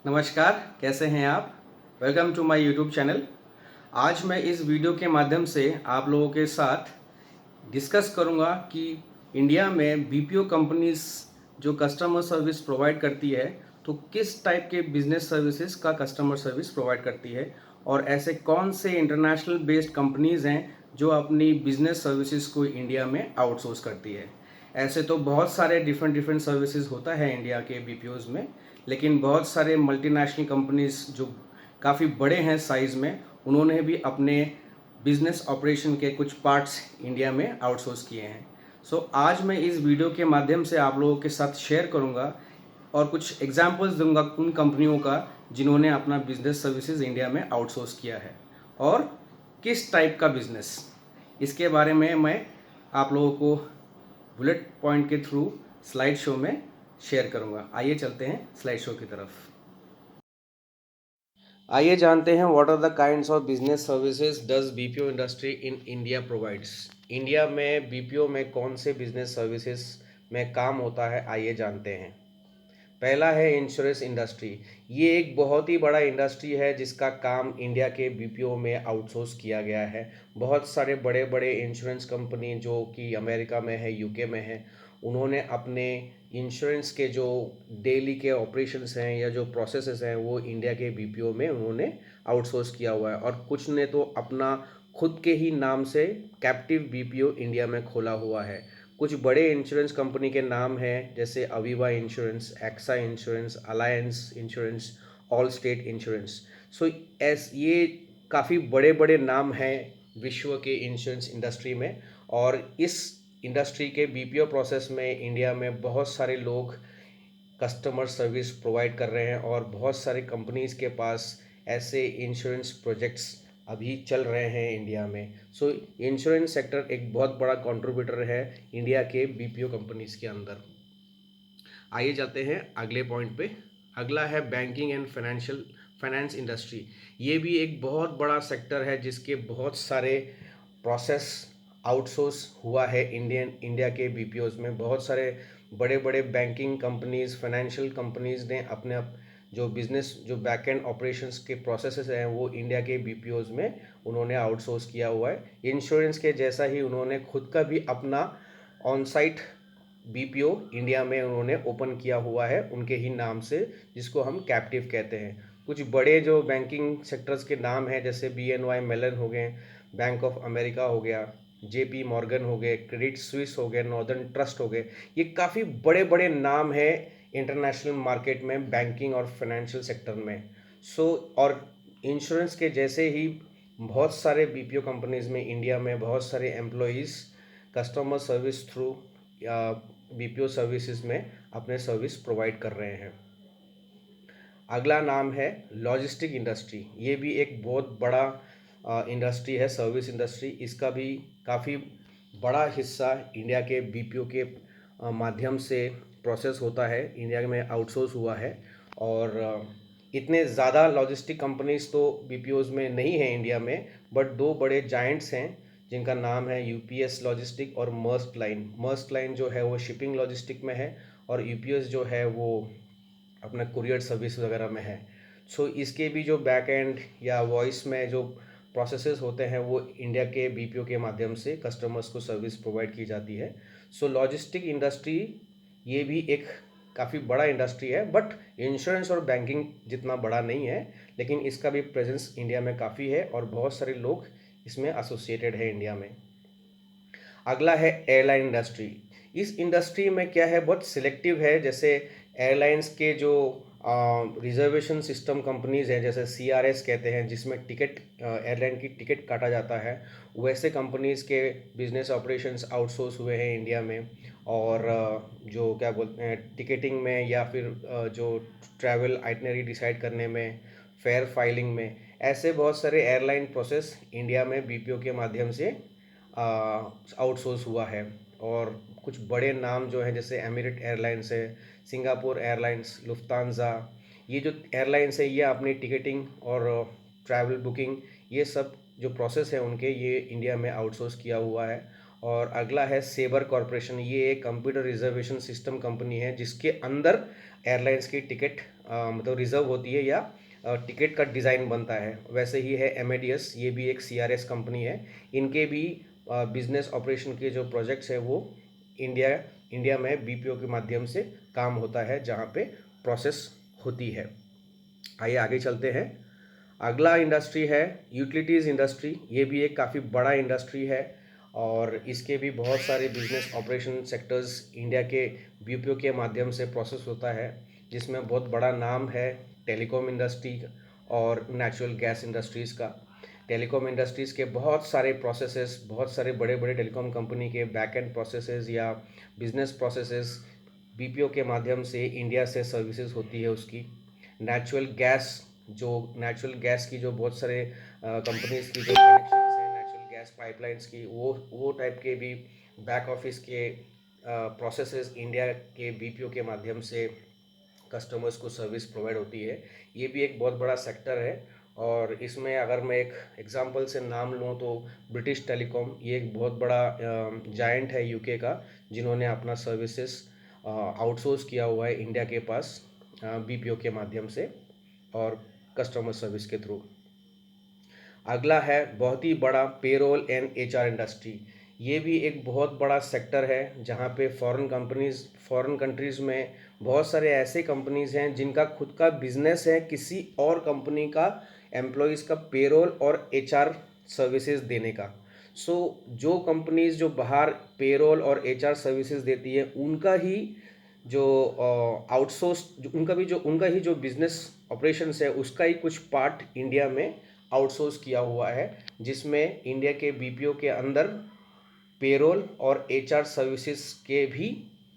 नमस्कार, कैसे हैं आप? Welcome to my YouTube channel. आज मैं इस वीडियो के माध्यम से आप लोगों के साथ डिस्कस करूंगा कि इंडिया में बीपीओ कंपनीज जो कस्टमर सर्विस प्रोवाइड करती है, तो किस टाइप के बिजनेस सर्विसेज का कस्टमर सर्विस प्रोवाइड करती है और ऐसे कौन से इंटरनेशनल बेस्ड कंपनीज हैं जो अपनी बिजनेस सर्विसेज को इंडिया में आउटसोर्स करती है। ऐसे तो बहुत सारे डिफरेंट डिफरेंट सर्विसेज होता है इंडिया के बीपीओज में, लेकिन बहुत सारे मल्टीनेशनल कंपनीज जो काफ़ी बड़े हैं साइज़ में, उन्होंने भी अपने बिजनेस ऑपरेशन के कुछ पार्ट्स इंडिया में आउटसोर्स किए हैं। आज मैं इस वीडियो के माध्यम से आप लोगों के साथ शेयर करूंगा और कुछ एग्जांपल्स दूंगा उन कंपनियों का जिन्होंने अपना बिजनेस सर्विसेज इंडिया में आउटसोर्स किया है और किस टाइप का बिजनेस, इसके बारे में मैं आप लोगों को बुलेट पॉइंट के थ्रू स्लाइड शो में शेयर करूंगा। आइए चलते हैं स्लाइड शो की तरफ। आइए जानते हैं what are the kinds of business services does BPO industry in India provides. India में बीपीओ में कौन से बिजनेस सर्विसेज में काम होता है, आइए जानते हैं। पहला है इंश्योरेंस इंडस्ट्री। ये एक बहुत ही बड़ा इंडस्ट्री है जिसका काम इंडिया के बीपीओ में आउटसोर्स किया गया है। बहुत सारे बड़े बड़े इंश्योरेंस कंपनी जो कि अमेरिका में है, यूके में है, उन्होंने अपने इंश्योरेंस के जो डेली के ऑपरेशंस हैं या जो प्रोसेसेस हैं वो इंडिया के बीपीओ में उन्होंने आउटसोर्स किया हुआ है। और कुछ ने तो अपना खुद के ही नाम से कैप्टिव बीपीओ इंडिया में खोला हुआ है। कुछ बड़े इंश्योरेंस कंपनी के नाम हैं जैसे Aviva insurance, AXA insurance, Allianz insurance, Allstate insurance. ये काफ़ी बड़े बड़े नाम हैं विश्व के इंश्योरेंस इंडस्ट्री में। और इस इंडस्ट्री के बीपीओ प्रोसेस में इंडिया में बहुत सारे लोग कस्टमर सर्विस प्रोवाइड कर रहे हैं और बहुत सारे कंपनीज के पास ऐसे इंश्योरेंस प्रोजेक्ट्स अभी चल रहे हैं इंडिया में। इंश्योरेंस सेक्टर एक बहुत बड़ा कंट्रीब्यूटर है इंडिया के बीपीओ कंपनीज के अंदर। आइए जाते हैं अगले पॉइंट पे। अगला है बैंकिंग एंड फाइनेंस इंडस्ट्री। ये भी एक बहुत बड़ा सेक्टर है जिसके बहुत सारे प्रोसेस आउटसोर्स हुआ है इंडिया के बीपीओज में। बहुत सारे बड़े बड़े बैंकिंग कंपनीज, फाइनेंशियल कंपनीज ने अपने जो बिजनेस जो बैक एंड ऑपरेशंस के प्रोसेसेस हैं वो इंडिया के बीपीओज में उन्होंने आउटसोर्स किया हुआ है। इंश्योरेंस के जैसा ही उन्होंने खुद का भी अपना ऑन साइट बीपीओ इंडिया में उन्होंने ओपन किया हुआ है उनके ही नाम से, जिसको हम कैप्टिव कहते हैं। कुछ बड़े जो बैंकिंग सेक्टर्स के नाम हैं जैसे BNY मेलन हो गए, बैंक ऑफ अमेरिका हो गया, JP मॉर्गन हो गए, क्रेडिट स्विस हो गए, नॉर्दर्न ट्रस्ट हो गए। ये काफ़ी बड़े बड़े नाम हैं इंटरनेशनल मार्केट में बैंकिंग और फाइनेंशियल सेक्टर में। और इंश्योरेंस के जैसे ही बहुत सारे बीपीओ कंपनीज में इंडिया में बहुत सारे एम्प्लॉयज़ कस्टमर सर्विस थ्रू या बीपीओ सर्विसेज में अपने सर्विस प्रोवाइड कर रहे हैं। अगला नाम है लॉजिस्टिक इंडस्ट्री। ये भी एक बहुत बड़ा इंडस्ट्री है, सर्विस इंडस्ट्री। इसका भी काफ़ी बड़ा हिस्सा इंडिया के बीपीओ के माध्यम से प्रोसेस होता है, इंडिया में आउटसोर्स हुआ है। और इतने ज़्यादा लॉजिस्टिक कंपनीज तो बीपीओज में नहीं है इंडिया में, बट दो बड़े जाइंट्स हैं जिनका नाम है यूपीएस लॉजिस्टिक और मर्स्क लाइन। मर्स्क लाइन जो है वो शिपिंग लॉजिस्टिक में है और यूपीएस जो है वो अपना कुरियर सर्विस वगैरह में है। इसके भी जो बैक एंड या वॉइस में जो प्रोसेसेस होते हैं वो इंडिया के बीपीओ के माध्यम से कस्टमर्स को सर्विस प्रोवाइड की जाती है। लॉजिस्टिक इंडस्ट्री ये भी एक काफ़ी बड़ा इंडस्ट्री है, बट इंश्योरेंस और बैंकिंग जितना बड़ा नहीं है, लेकिन इसका भी प्रेजेंस इंडिया में काफ़ी है और बहुत सारे लोग इसमें एसोसिएटेड है इंडिया में। अगला है एयरलाइन इंडस्ट्री। इस इंडस्ट्री में क्या है, बहुत सिलेक्टिव है। जैसे एयरलाइंस के जो रिजर्वेशन सिस्टम कंपनीज हैं जैसे CRS कहते हैं, जिसमें टिकट एयरलाइन की टिकट काटा जाता है, वैसे कंपनीज के बिजनेस ऑपरेशंस आउटसोर्स हुए हैं इंडिया में। और जो क्या बोलते हैं टिकटिंग में या फिर जो ट्रैवल आइटनरी डिसाइड करने में, फेयर फाइलिंग में, ऐसे बहुत सारे एयरलाइन प्रोसेस इंडिया में बीपीओ के माध्यम से आउटसोर्स हुआ है। और कुछ बड़े नाम जो हैं जैसे एमिरेट एयरलाइंस है, सिंगापुर एयरलाइंस, लुफ्तांजा, ये जो एयरलाइंस है ये अपनी टिकटिंग और ट्रैवल बुकिंग, ये सब जो प्रोसेस है उनके, ये इंडिया में आउटसोर्स किया हुआ है। और अगला है सेबर कॉरपोरेशन। ये एक कंप्यूटर रिजर्वेशन सिस्टम कंपनी है जिसके अंदर एयरलाइंस की टिकट मतलब रिजर्व होती है या टिकट का डिज़ाइन बनता है। वैसे ही है एमेडियस, ये भी एक सीआरएस कंपनी है। इनके भी बिजनेस ऑपरेशन के जो प्रोजेक्ट्स है वो इंडिया इंडिया में बीपीओ के माध्यम से काम होता है, जहाँ पे प्रोसेस होती है। आइए आगे चलते हैं। अगला इंडस्ट्री है यूटिलिटीज़ इंडस्ट्री। ये भी एक काफ़ी बड़ा इंडस्ट्री है और इसके भी बहुत सारे बिजनेस ऑपरेशन सेक्टर्स इंडिया के बीपीओ के माध्यम से प्रोसेस होता है, जिसमें बहुत बड़ा नाम है टेलीकॉम इंडस्ट्री और नेचुरल गैस इंडस्ट्रीज़ का। टेलीकॉम इंडस्ट्रीज़ के बहुत सारे प्रोसेसेस, बहुत सारे बड़े बड़े टेलीकॉम कंपनी के बैक एंड प्रोसेसेस या बिजनेस प्रोसेसेस बीपीओ के माध्यम से इंडिया से सर्विसेज होती है उसकी। नेचुरल गैस की जो बहुत सारे कंपनीज की जो कनेक्शंस हैं नेचुरल गैस पाइपलाइंस की, वो टाइप के भी बैक ऑफिस के प्रोसेसेस इंडिया के बीपीओ के माध्यम से कस्टमर्स को सर्विस प्रोवाइड होती है। ये भी एक बहुत बड़ा सेक्टर है और इसमें अगर मैं एक एग्जांपल से नाम लूँ तो ब्रिटिश टेलीकॉम, ये एक बहुत बड़ा जायंट है यूके का, जिन्होंने अपना सर्विसेज आउटसोर्स किया हुआ है इंडिया के पास बीपीओ के माध्यम से और कस्टमर सर्विस के थ्रू। अगला है बहुत ही बड़ा पेरोल एंड एचआर इंडस्ट्री। ये भी एक बहुत बड़ा सेक्टर है, जहाँ पे फॉरेन कंट्रीज़ में बहुत सारे ऐसे कंपनीज़ हैं जिनका खुद का बिजनेस है किसी और कंपनी का एम्प्लॉयज़ का पेरोल और एचआर सर्विसेज देने का। जो कंपनीज़ जो बाहर पेरोल और एचआर सर्विसेज देती है, उनका ही जो आउटसोर्स उनका ही जो बिजनेस ऑपरेशंस है, उसका ही कुछ पार्ट इंडिया में आउटसोर्स किया हुआ है, जिसमें इंडिया के बीपीओ के अंदर पेरोल और एचआर सर्विसेज के भी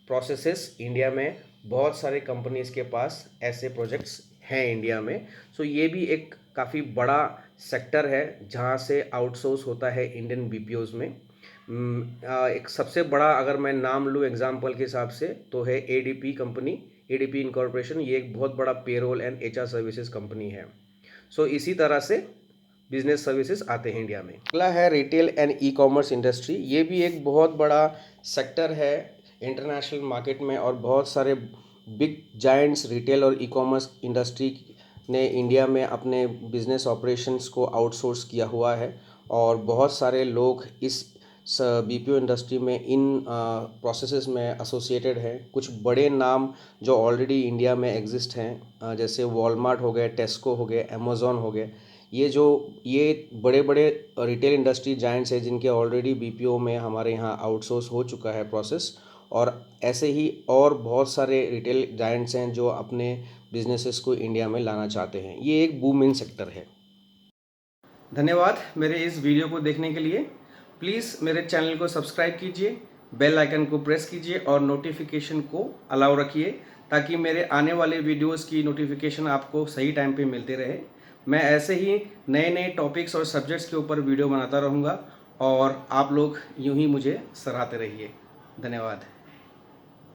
प्रोसेसेस इंडिया में बहुत सारे कंपनीज के पास ऐसे प्रोजेक्ट्स हैं इंडिया में। ये भी एक काफ़ी बड़ा सेक्टर है जहाँ से आउटसोर्स होता है इंडियन बीपीओज में। एक सबसे बड़ा अगर मैं नाम लूँ एग्जांपल के हिसाब से तो है एडीपी कंपनी, एडीपी इनकॉर्पोरेशन। ये एक बहुत बड़ा payroll and HR services company है। इसी तरह से बिजनेस सर्विसेज आते हैं इंडिया में। अगला है retail and e commerce industry. ये भी एक बहुत बड़ा सेक्टर है इंटरनेशनल मार्केट में और बहुत सारे बिग जायंट्स रिटेल और ई कॉमर्स इंडस्ट्री ने इंडिया में अपने बिजनेस ऑपरेशंस को आउटसोर्स किया हुआ है और बहुत सारे लोग इस बीपीओ इंडस्ट्री में इन प्रोसेसेस में एसोसिएटेड हैं। कुछ बड़े नाम जो ऑलरेडी इंडिया में एग्जिस्ट हैं, जैसे वॉलमार्ट हो गए, टेस्को हो गए, अमेज़ॉन हो गए। ये बड़े बड़े रिटेल इंडस्ट्री जायंट्स हैं जिनके ऑलरेडी बीपीओ में हमारे यहाँ आउटसोर्स हो चुका है प्रोसेस, और ऐसे ही और बहुत सारे रिटेल जायंट्स हैं जो अपने बिजनेसेस को इंडिया में लाना चाहते हैं। ये एक बूमिंग सेक्टर है। धन्यवाद मेरे इस वीडियो को देखने के लिए। प्लीज़ मेरे चैनल को सब्सक्राइब कीजिए, बेल आइकन को प्रेस कीजिए और नोटिफिकेशन को अलाउ रखिए, ताकि मेरे आने वाले वीडियोस की नोटिफिकेशन आपको सही टाइम पे मिलते रहे। मैं ऐसे ही नए नए टॉपिक्स और सब्जेक्ट्स के ऊपर वीडियो बनाता रहूँगा और आप लोग यूँ ही मुझे सराहते रहिए। धन्यवाद।